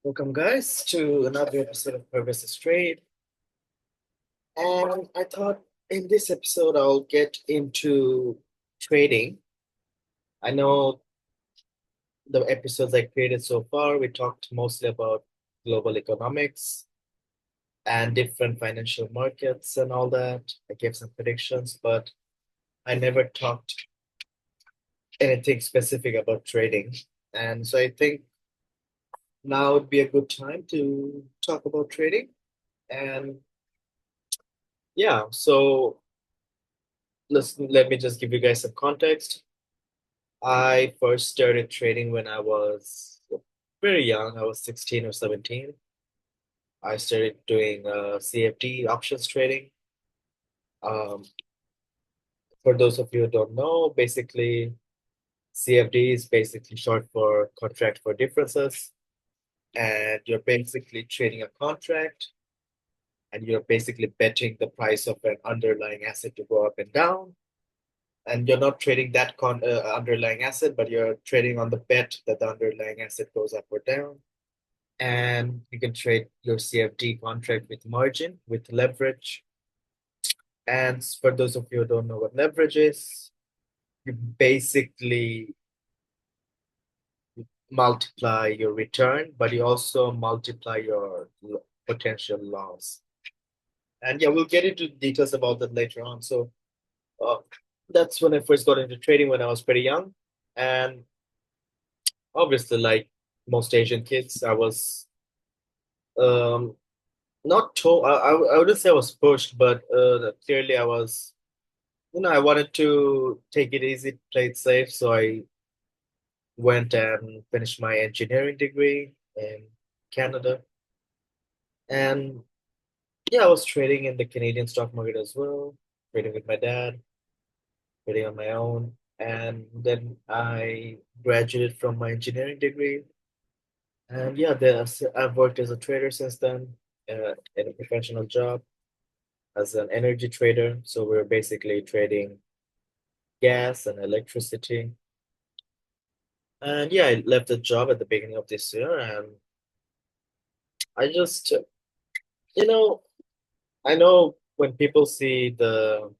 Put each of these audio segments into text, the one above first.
Welcome, guys, to another episode of Parvez Trade. And I thought in this episode I'll get into trading. I know the episodes I created so far, we talked mostly about global economics and different financial markets and all that. I gave some predictions, but I never talked anything specific about trading. And so I think now would be a good time to talk about trading. And yeah, so let me just give you guys some context. I first started trading when I was very young. I was 16 or 17. I started doing CFD options trading. Um, for those of you who don't know, basically CFD is basically short for contract for differences, and you're basically trading a contract, and you're basically betting the price of an underlying asset to go up and down. And you're not trading that underlying asset, but you're trading on the bet that the underlying asset goes up or down. And you can trade your CFD contract with margin, with leverage. And for those of you who don't know what leverage is, you basically multiply your return, but you also multiply your potential loss. And yeah, we'll get into details about that later on. So uh, that's when I first got into trading when I was pretty young. And obviously, like most Asian kids, I was um, not told. I wouldn't say I was pushed, but clearly I was. I wanted to take it easy, play it safe, so I went and finished my engineering degree in Canada. And yeah, I was trading in the Canadian stock market as well, trading with my dad, trading on my own. And then I graduated from my engineering degree. And yeah, I've worked as a trader since then, in a professional job as an energy trader. So we're basically trading gas and electricity. And yeah, I left the job at the beginning of this year, and I just, you know, I know when people see the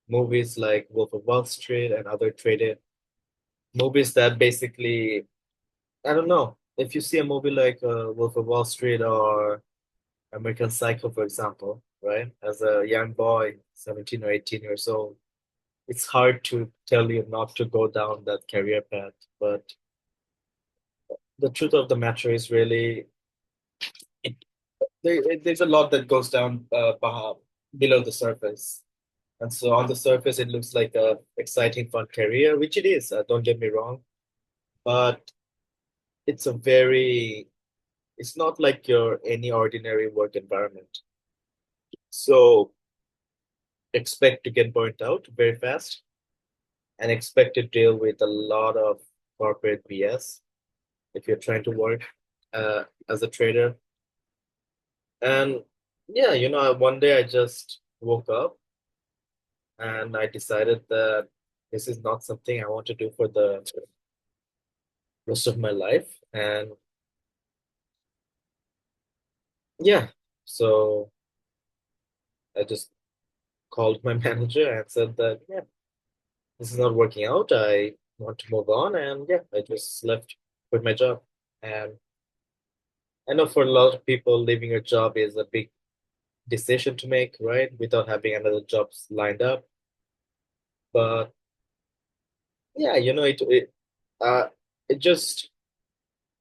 movies like Wolf of Wall Street and other traded movies that basically, I don't know, if you see a movie like Wolf of Wall Street or American Psycho, for example, right? As a young boy, 17 or 18 years old, it's hard to tell you not to go down that career path. But the truth of the matter is really, it, there's a lot that goes down below the surface. And so on the surface, it looks like a exciting, fun career, which it is. Don't get me wrong, but it's a very, it's not like your any ordinary work environment. So expect to get burnt out very fast and expect to deal with a lot of corporate BS if you're trying to work as a trader. And yeah, one day I just woke up and I decided that this is not something I want to do for the rest of my life. And yeah, so I just called my manager and said that, yeah, this is not working out. I want to move on. And yeah, I just left with my job. And I know for a lot of people, leaving your job is a big decision to make, right? Without having another job lined up. But yeah, uh, it just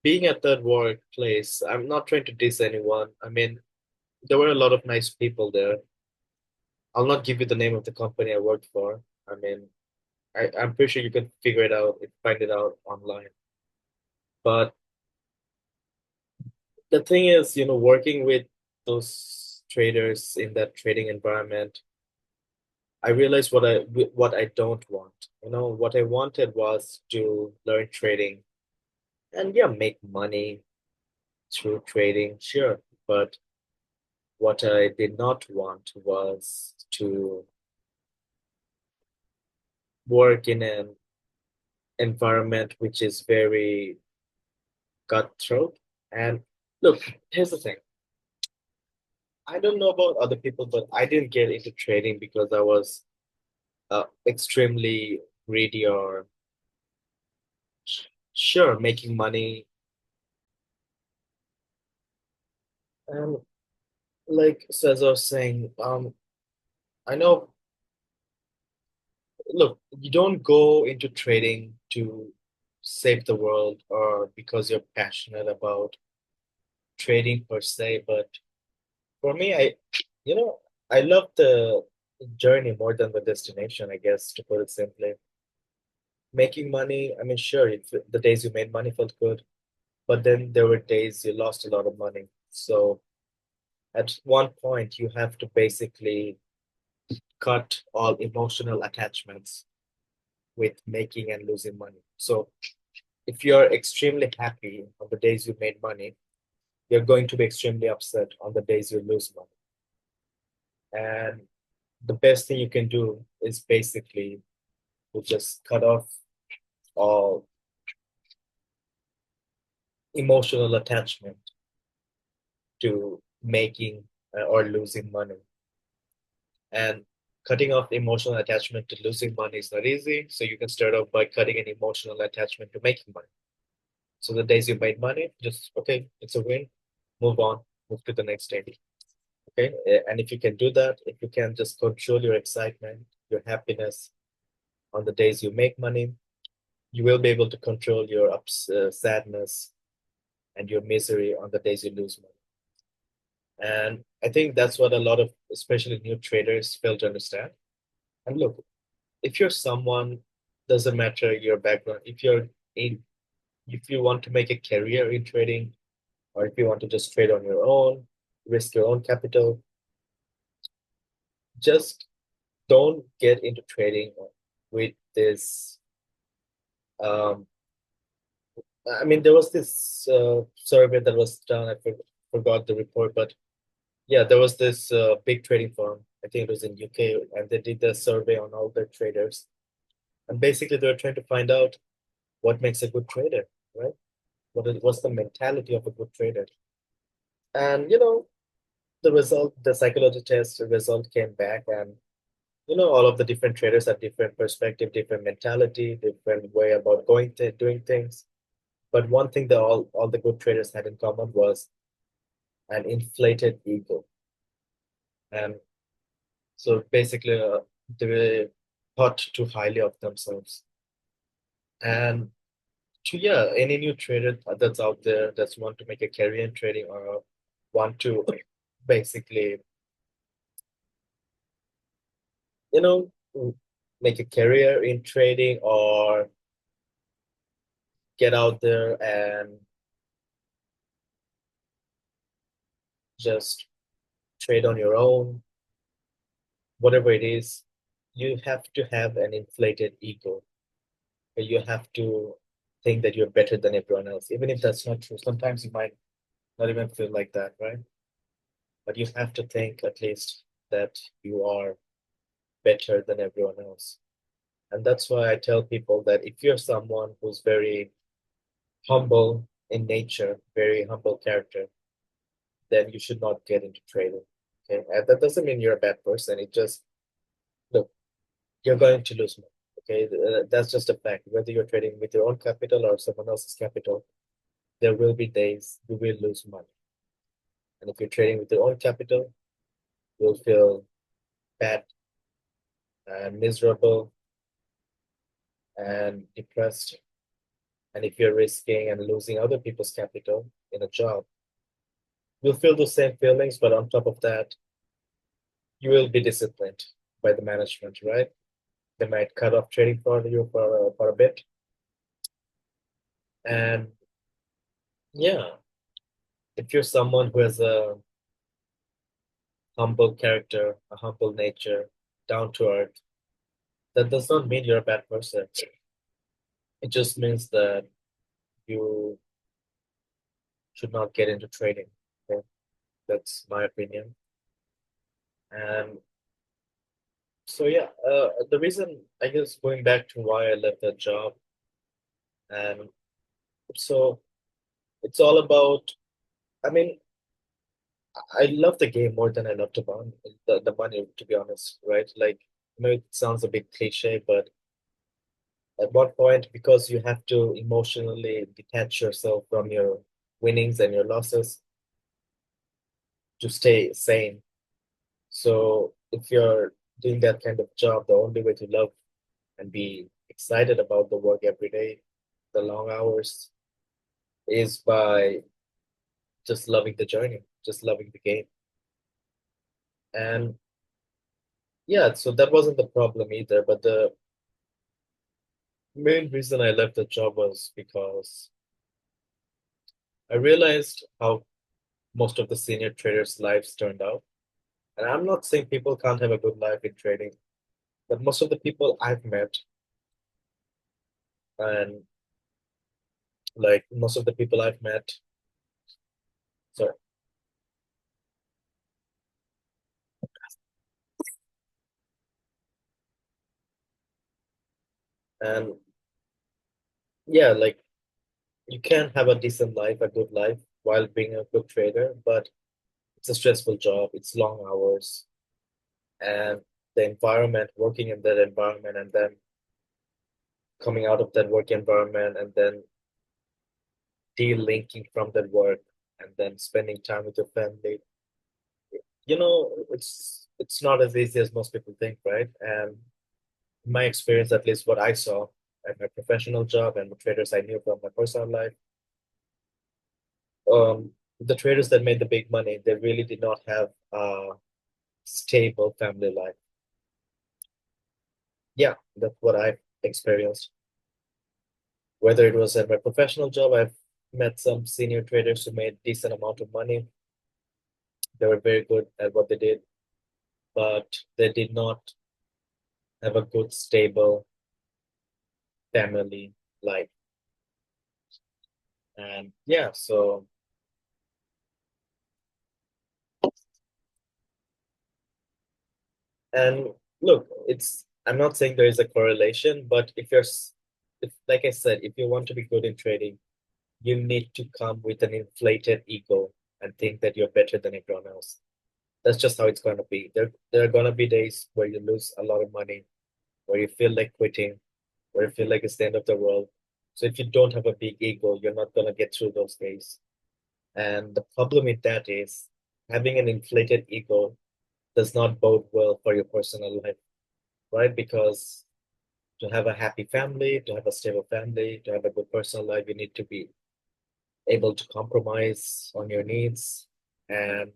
being at that workplace, I'm not trying to diss anyone. I mean, there were a lot of nice people there. I'll not give you the name of the company I worked for. I mean, I'm pretty sure you can figure it out and find it out online. But the thing is, working with those traders in that trading environment, I realized what I don't want. What I wanted was to learn trading and yeah, make money through trading, sure. But what I did not want was to work in an environment which is very cutthroat. And look, here's the thing. I don't know about other people, but I didn't get into trading because I was extremely greedy or sure making money. And like so as I was saying, I know. Look, you don't go into trading to save the world or because you're passionate about trading per se, but for me, you know, I love the journey more than the destination, I guess, to put it simply. Making money, I mean, sure, the days you made money felt good, but then there were days you lost a lot of money. So at one point, you have to basically cut all emotional attachments with making and losing money. So if you're extremely happy on the days you made money, you're going to be extremely upset on the days you lose money. And the best thing you can do is basically to just cut off all emotional attachment to making or losing money. And cutting off the emotional attachment to losing money is not easy. So you can start off by cutting an emotional attachment to making money. So the days you made money, just okay, it's a win, move on, move to the next day. Okay. And if you can do that, if you can just control your excitement, your happiness on the days you make money, you will be able to control your sadness and your misery on the days you lose money. And I think that's what a lot of, especially new traders, fail to understand. And look, if you're someone, doesn't matter your background, in, if you want to make a career in trading, or if you want to just trade on your own, risk your own capital, just don't get into trading with this. Um, I mean, there was this survey that was done. Forgot the report, but yeah, there was this big trading firm. I think it was in UK, and they did the survey on all the traders. And basically, they were trying to find out what makes a good trader, right? What's the mentality of a good trader? And the psychology test, the result came back, and all of the different traders have different perspective, different mentality, different way about doing things. But one thing that all the good traders had in common was an inflated ego. And so basically, they thought too highly of themselves. And yeah, any new trader that's out there that's want to make a career in trading or want to basically, you know, make a career in trading or get out there and just trade on your own, whatever it is, you have to have an inflated ego. You have to think that you're better than everyone else, even if that's not true. Sometimes you might not even feel like that, right? But you have to think at least that you are better than everyone else. And that's why I tell people that if you're someone who's very humble in nature, very humble character, then you should not get into trading. Okay. And that doesn't mean you're a bad person. It just, look, you're going to lose money. Okay. That's just a fact. Whether you're trading with your own capital or someone else's capital, there will be days you will lose money. And if you're trading with your own capital, you'll feel bad and miserable and depressed. And if you're risking and losing other people's capital in a job, you'll feel the same feelings, but on top of that, you will be disciplined by the management, right? They might cut off trading for you for a bit. And yeah, if you're someone who has a humble character, a humble nature, down to earth, that does not mean you're a bad person. It just means that you should not get into trading. Okay? That's my opinion. And so yeah, the reason I guess going back to why I left that job, and so it's all about I mean, I love the game more than I love the money, to be honest, right? Like, I know it sounds a bit cliche, but at what point, because you have to emotionally detach yourself from your winnings and your losses to stay sane. So if you're doing that kind of job, the only way to love and be excited about the work every day, the long hours, is by just loving the journey, just loving the game. And yeah, so that wasn't the problem either. But the main reason I left the job was because I realized how most of the senior traders' lives turned out. And I'm not saying people can't have a good life in trading, but most of the people I've met, and like most of the people I've met, sorry, and yeah, like you can have a decent life, a good life while being a good trader, but it's a stressful job, it's long hours, and the environment, working in that environment, and then coming out of that work environment, and then de-linking from that work, and then spending time with your family. It's not as easy as most people think, right? And in my experience, at least what I saw at my professional job and the traders I knew from my personal life, the traders that made the big money, they really did not have a stable family life. Yeah, that's what I've experienced. Whether it was at my professional job, I've met some senior traders who made decent amount of money. They were very good at what they did, but they did not have a good, stable family life. And yeah, so, and look, I'm not saying there is a correlation, but if, like I said, if you want to be good in trading, you need to come with an inflated ego and think that you're better than everyone else. That's just how it's going to be. There are going to be days where you lose a lot of money, where you feel like quitting, where you feel like it's the end of the world. So if you don't have a big ego, you're not going to get through those days. And the problem with that is having an inflated ego does not bode well for your personal life, right? Because to have a happy family, to have a stable family, to have a good personal life, you need to be able to compromise on your needs and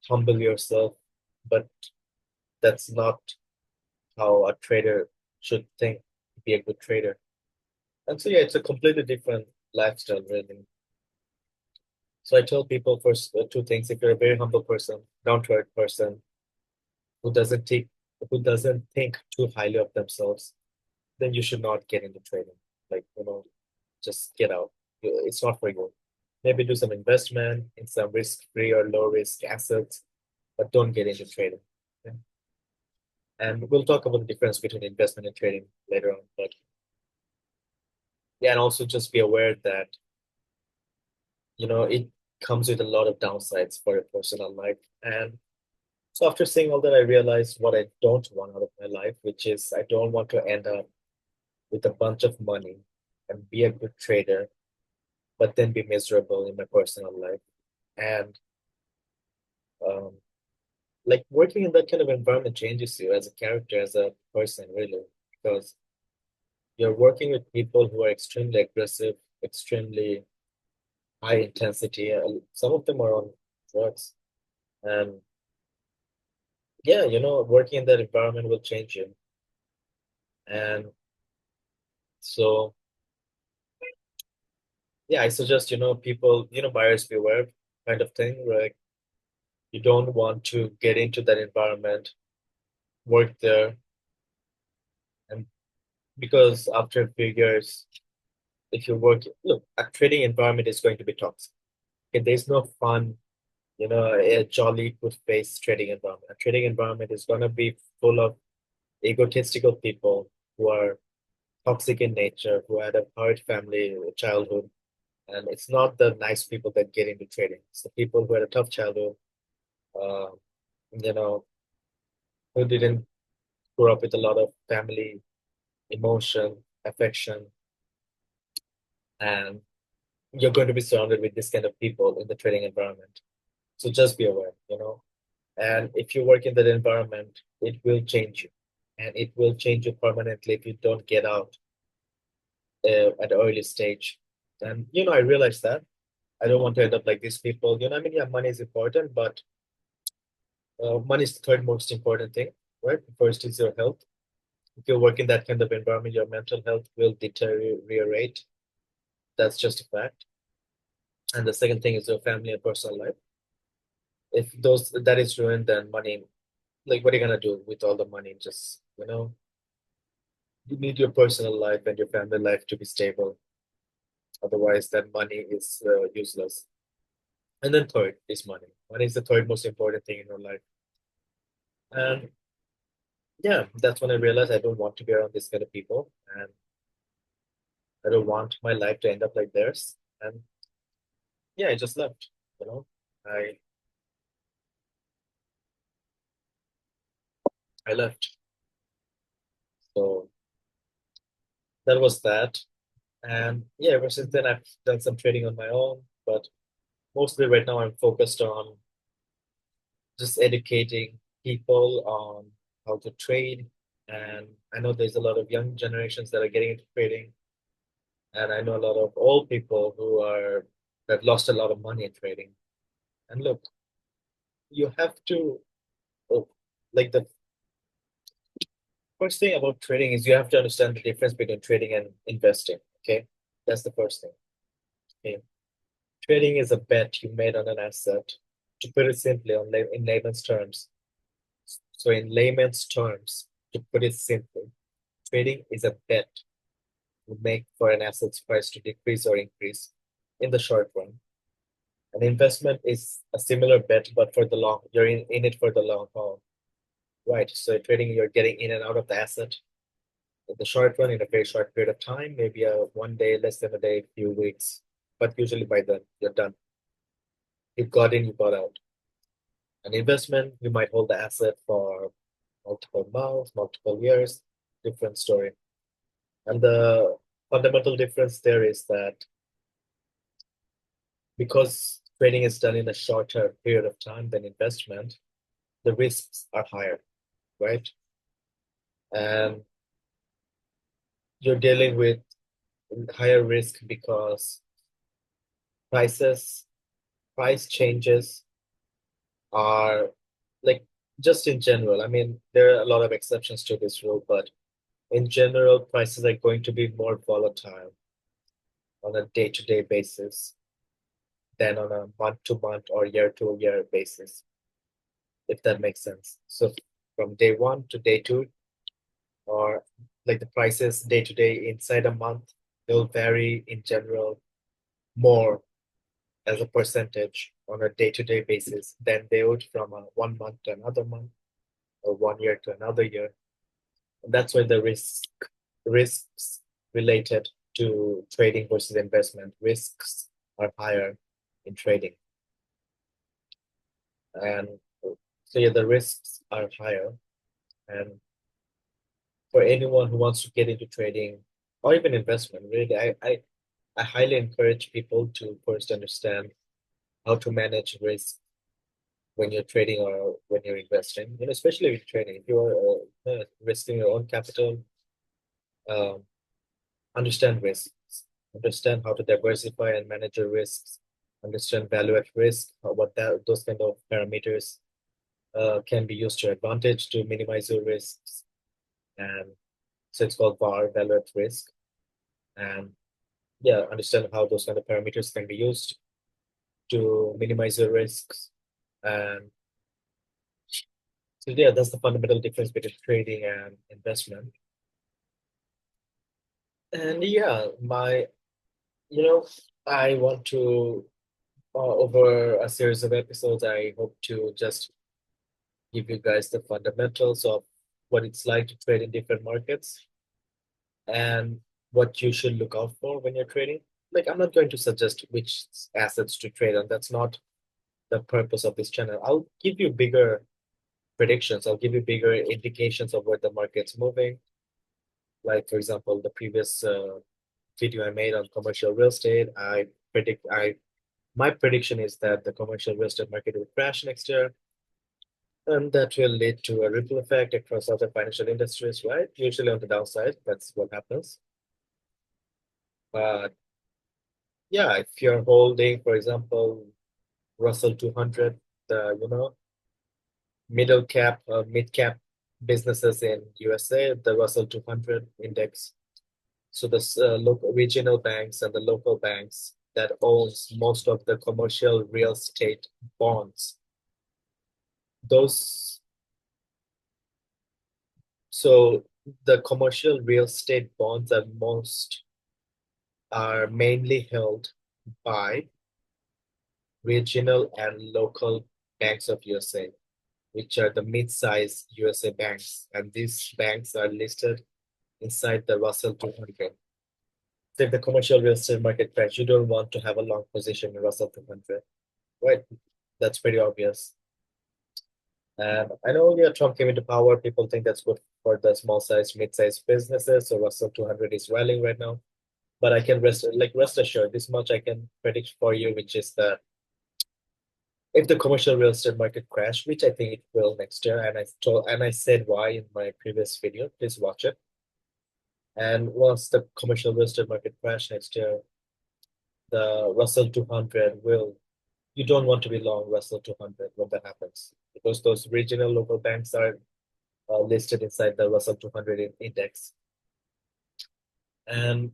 humble yourself. But that's not how a trader should think to be a good trader. And so, yeah, it's a completely different lifestyle, really. So I tell people first two things. If you're a very humble person, down to earth person who doesn't take who doesn't think too highly of themselves, then you should not get into trading. Like, just get out. It's not for you. Maybe do some investment in some risk-free or low-risk assets, but don't get into trading. Okay? And we'll talk about the difference between investment and trading later on. But yeah, and also just be aware that, it comes with a lot of downsides for your personal life. And so after saying all that, I realized what I don't want out of my life, which is I don't want to end up with a bunch of money and be a good trader, but then be miserable in my personal life. And um, like working in that kind of environment changes you as a character, as a person, really, because you're working with people who are extremely aggressive, extremely high intensity. Some of them are on drugs. And yeah, working in that environment will change you. And so, yeah, I suggest, people, buyers beware kind of thing, right? You don't want to get into that environment, work there, and because after a few years, if you work, look, a trading environment is going to be toxic. Okay, there's no fun, a jolly, good face trading environment. A trading environment is going to be full of egotistical people who are toxic in nature, who had a hard family childhood, And it's not the nice people that get into trading. It's the people who had a tough childhood, uh, you know, who didn't grow up with a lot of family emotion, affection, and you're going to be surrounded with this kind of people in the trading environment. So just be aware. And if you work in that environment, it will change you. And it will change you permanently if you don't get out at an early stage. And, I realize that. I don't want to end up like these people. I mean, yeah, money is important, but money is the third most important thing, right? First is your health. If you work in that kind of environment, your mental health will deteriorate. That's just a fact. And the second thing is your family and personal life. If those that is ruined, then money, like what are you gonna do with all the money? Just, you need your personal life and your family life to be stable. Otherwise, that money is useless. And then third is money. Money is the third most important thing in your life. And yeah, that's when I realized I don't want to be around this kind of people, and I don't want my life to end up like theirs. And yeah, I just left. You know, I I left. So that was that. And yeah, ever since then I've done some trading on my own, but mostly right now I'm focused on just educating people on how to trade. And I know there's a lot of young generations that are getting into trading, and I know a lot of old people that lost a lot of money in trading. And look, you have to oh, like the first thing about trading is you have to understand the difference between trading and investing. Okay, that's the first thing. Okay, trading is a bet you made on an asset. To put it simply, in layman's terms. So in layman's terms, to put it simply, trading is a bet you make for an asset's price to decrease or increase in the short run. An investment is a similar bet, but for the long, you're in it for the long haul. Right. So trading, you're getting in and out of the asset in the short run in a very short period of time, maybe a 1 day, less than a day, few weeks. But usually by then you're done. You got in, you got out. An investment, you might hold the asset for multiple months, multiple years, different story. And the fundamental difference there is that because trading is done in a shorter period of time than investment, the risks are higher, right? And you're dealing with higher risk because prices, price changes are like just in general. I mean, there are a lot of exceptions to this rule, but in general, prices are going to be more volatile on a day-to-day basis than on a month-to-month or year-to-year basis, if that makes sense. So from day one to day two, or like the prices day to day inside a month, they'll vary in general more as a percentage on a day-to-day basis than they would from a 1 month to another month or 1 year to another year. And that's why the risks related to trading versus investment risks are higher in trading. And so yeah, the risks are higher. And for anyone who wants to get into trading or even investment, really, I highly encourage people to first understand how to manage risk when you're trading or when you're investing. Especially with trading, if you're risking your own capital, um, understand risks, understand how to diversify and manage your risks, understand value at risk, what those kind of parameters can be used to your advantage to minimize your risks. And so it's called VAR, value at risk. And yeah, understand how those kind of parameters can be used to minimize your risks. And so yeah, that's the fundamental difference between trading and investment. And yeah, I want to over a series of episodes, I hope to just give you guys the fundamentals of what it's like to trade in different markets and what you should look out for when you're trading. like I'm not going to suggest which assets to trade on. That's not the purpose of this channel. I'll give you bigger predictions. I'll give you bigger indications of where the market's moving. Like for example, the previous video I made on commercial real estate, I my prediction is that the commercial real estate market will crash next year, and that will lead to a ripple effect across other financial industries, right? Usually on the downside, that's what happens. But yeah, if you're holding, for example, Russell 200, the middle cap, mid cap businesses in USA, the Russell 200 index. So the local regional banks and the local banks that owns most of the commercial real estate bonds. Those so the commercial real estate bonds are mainly held by regional and local banks of USA, which are the mid-sized USA banks, and these banks are listed inside the Russell 200. So if the commercial real estate market crash, you don't want to have a long position in Russell 200, right? That's pretty obvious. And I know, yeah, Trump came into power. People think that's good for the small size, mid-sized businesses. So Russell 200 is rallying right now. But I can rest assured, this much I can predict for you, which is that if the commercial real estate market crash, which I think it will next year, and I said why in my previous video, please watch it. And once the commercial real estate market crash next year, the Russell 200 will, you don't want to be long Russell 200 when that happens because those regional local banks are listed inside the Russell 200 index. And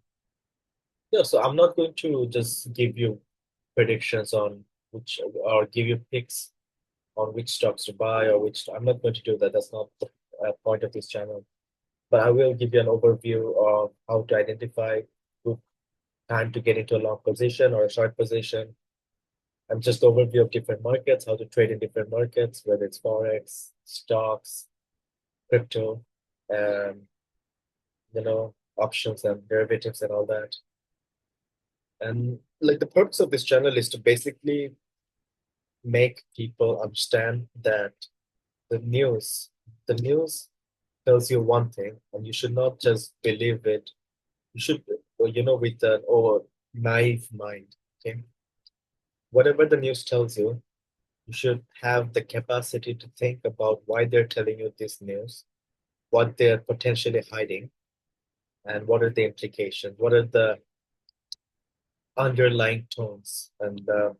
yeah, so I'm not going to just give you predictions on which or give you picks on which stocks to buy or which I'm not going to do that. That's not the point of this channel. But I will give you an overview of how to identify good time to get into a long position or a short position, and just overview of different markets, how to trade in different markets, whether it's forex, stocks, crypto, and options and derivatives and all that. And like the purpose of this channel is to basically make people understand that the news, the news tells you one thing, and you should not just believe it. You should, with an naive mind. Okay, whatever the news tells you, you should have the capacity to think about why they're telling you this news, what they're potentially hiding, and what are the implications, what are the underlying tones and the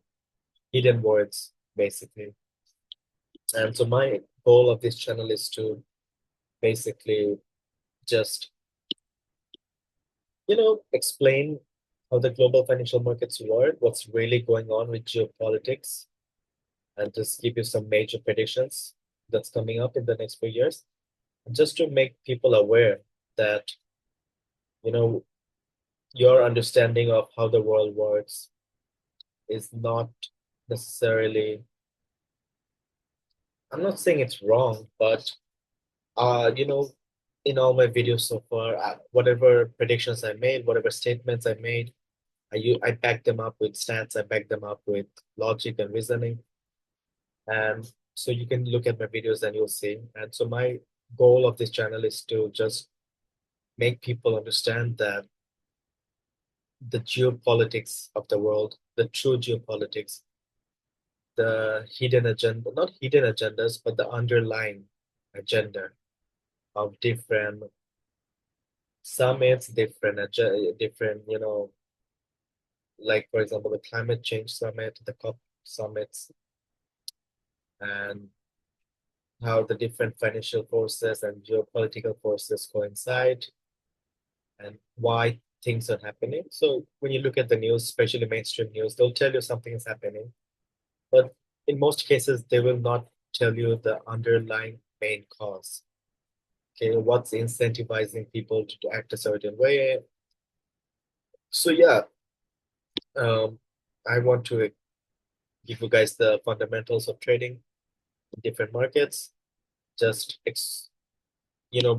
hidden words, basically. And so my goal of this channel is to basically just, explain how the global financial markets work, what's really going on with geopolitics, and just give you some major predictions that's coming up in the next few years. And just to make people aware that, you know, your understanding of how the world works is not necessarily, I'm not saying it's wrong, but uh, you know, in all my videos so far, whatever predictions I made, whatever statements I made, I back them up with stats, I back them up with logic and reasoning. And so you can look at my videos and you'll see. And so my goal of this channel is to just make people understand that the geopolitics of the world, the true geopolitics, the hidden agenda, not hidden agendas, but the underlying agenda of different summits, different, like for example, the climate change summit, the COP summits, and how the different financial forces and geopolitical forces coincide and why things are happening. So when you look at the news, especially mainstream news, they'll tell you something is happening, but in most cases, they will not tell you the underlying main cause. Okay, what's incentivizing people to act a certain way? So yeah, um, I want to give you guys the fundamentals of trading in different markets. Just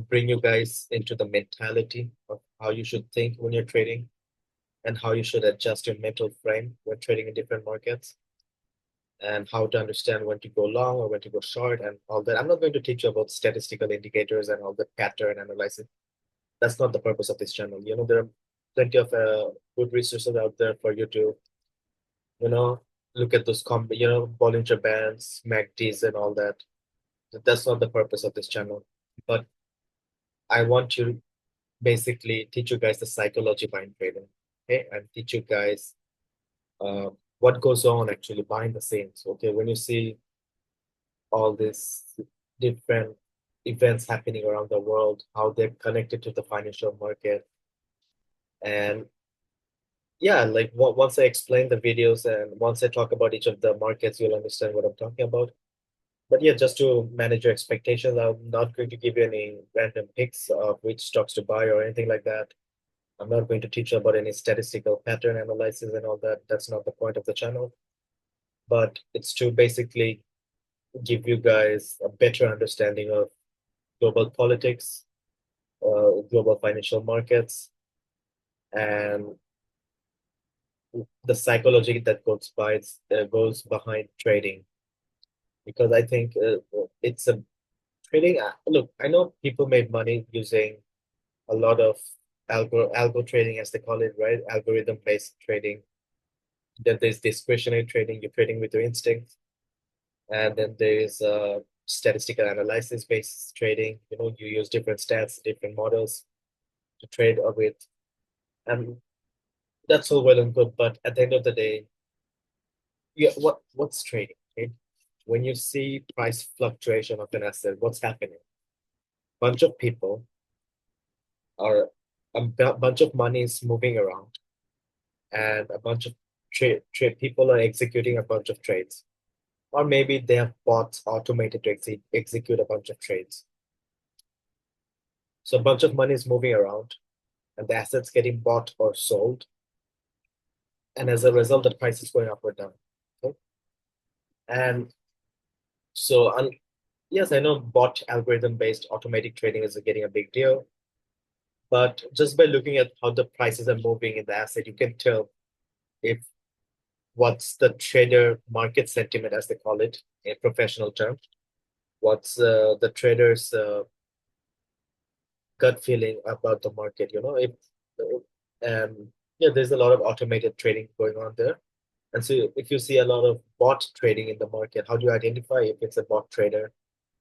bring you guys into the mentality of how you should think when you're trading. and how you should adjust your mental frame when trading in different markets, and how to understand when to go long or when to go short and all that. I'm not going to teach you about statistical indicators and all the pattern analysis. That's not the purpose of this channel. There are plenty of good resources out there for you to, you know, look at those Bollinger Bands, MACDs and all that. That's not the purpose of this channel. But I want to basically teach you guys the psychology behind trading, okay, and teach you guys uh, what goes on actually behind the scenes. Okay, when you see all these different events happening around the world, how they're connected to the financial market, and yeah, like once I explain the videos and once I talk about each of the markets, you'll understand what I'm talking about. But yeah, just to manage your expectations, I'm not going to give you any random picks of which stocks to buy or anything like that. I'm not going to teach you about any statistical pattern analysis and all that. That's not the point of the channel. But it's to basically give you guys a better understanding of global politics, global financial markets, and the psychology that goes behind trading. Because I think it's a trading. Look, I know people made money using a lot of algo trading, as they call it, right? Algorithm based trading. Then there's discretionary trading. You're trading with your instincts. And then there's statistical analysis based trading. You use different stats, different models to trade with. And that's all well and good. But at the end of the day, yeah, what's trading? Okay? When you see price fluctuation of an asset, what's happening? Bunch of people are bunch of money is moving around, and a bunch of trade people are executing a bunch of trades, or maybe they have bots automated to execute a bunch of trades. So a bunch of money is moving around, and the assets getting bought or sold, and as a result, the price is going up or down. Okay? And so, yes, I know bot algorithm based automatic trading is getting a big deal, but just by looking at how the prices are moving in the asset, you can tell if what's the trader market sentiment, as they call it in professional terms. What's the trader's gut feeling about the market? If and yeah, there's a lot of automated trading going on there. And so if you see a lot of bot trading in the market, how do you identify if it's a bot trader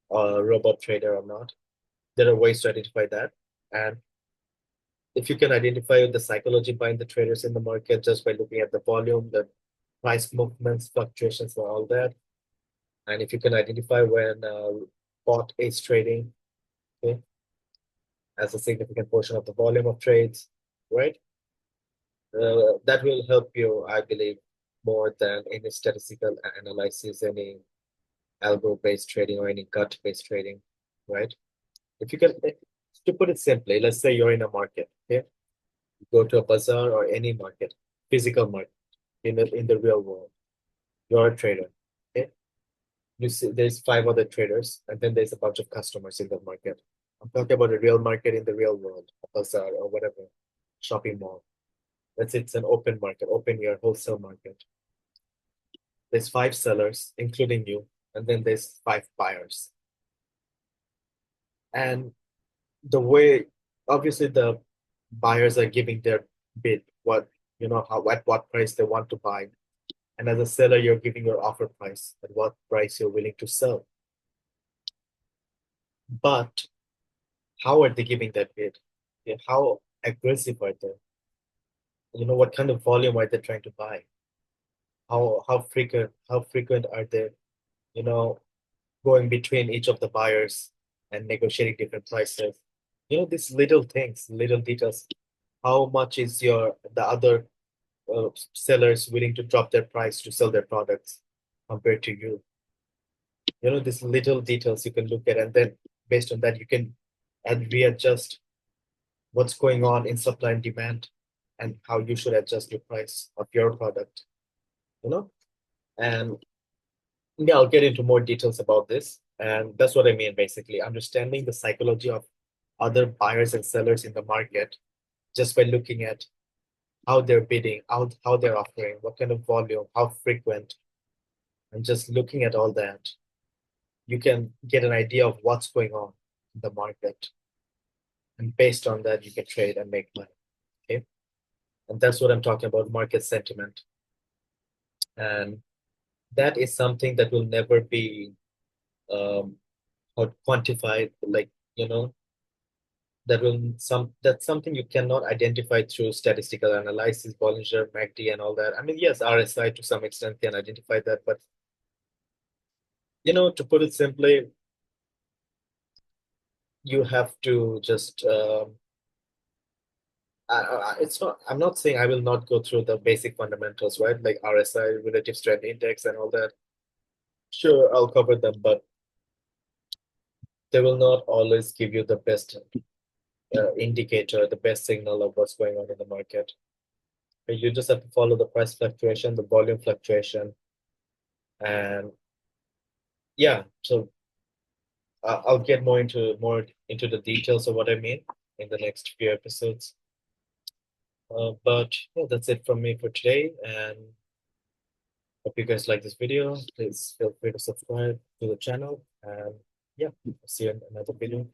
or a robot trader or not? There are ways to identify that. And if you can identify the psychology behind the traders in the market just by looking at the volume, the price movements, fluctuations, and all that, and if you can identify when bot is trading, okay, as a significant portion of the volume of trades, right? That will help you, I believe, more than any statistical analysis, any algo-based trading or any gut-based trading, right? If you can, to put it simply, let's say you're in a market, okay? You go to a bazaar or any market, physical market, in the real world. You're a trader, okay? You see, there's five other traders, and then there's a bunch of customers in the market. I'm talking about a real market in the real world, a bazaar or whatever, shopping mall. Let's say it's an open market, open air wholesale market. There's five sellers, including you, and then there's five buyers. And the way, obviously, the buyers are giving their bid, how at what price they want to buy. And as a seller, you're giving your offer price, at what price you're willing to sell. But how are they giving that bid? Yeah, how aggressive are they? What kind of volume are they trying to buy? How frequent are they, you know, going between each of the buyers and negotiating different prices? These little things, little details. How much is the other sellers willing to drop their price to sell their products compared to you? These little details you can look at, and then based on that, you can and readjust what's going on in supply and demand and how you should adjust your price of your product, you know? And yeah, I'll get into more details about this. And that's what I mean, basically, understanding the psychology of other buyers and sellers in the market just by looking at how they're bidding, how they're offering, what kind of volume, how frequent, and just looking at all that, you can get an idea of what's going on in the market. And based on that, you can trade and make money. Okay. And that's what I'm talking about, market sentiment. And that is something that will never be um, quantified, like, you know, that's something you cannot identify through statistical analysis, Bollinger, MACD, and all that. I mean, yes, RSI to some extent can identify that, but to put it simply, you have to just it's not, I'm not saying I will not go through the basic fundamentals, right? Like RSI, relative strength index, and all that. Sure, I'll cover them, but they will not always give you the best indicator, the best signal of what's going on in the market. But you just have to follow the price fluctuation, the volume fluctuation, and yeah. So I'll get more into the details of what I mean in the next few episodes. But yeah, that's it from me for today, and hope you guys like this video. Please feel free to subscribe to the channel, and yeah, I'll see you in another video.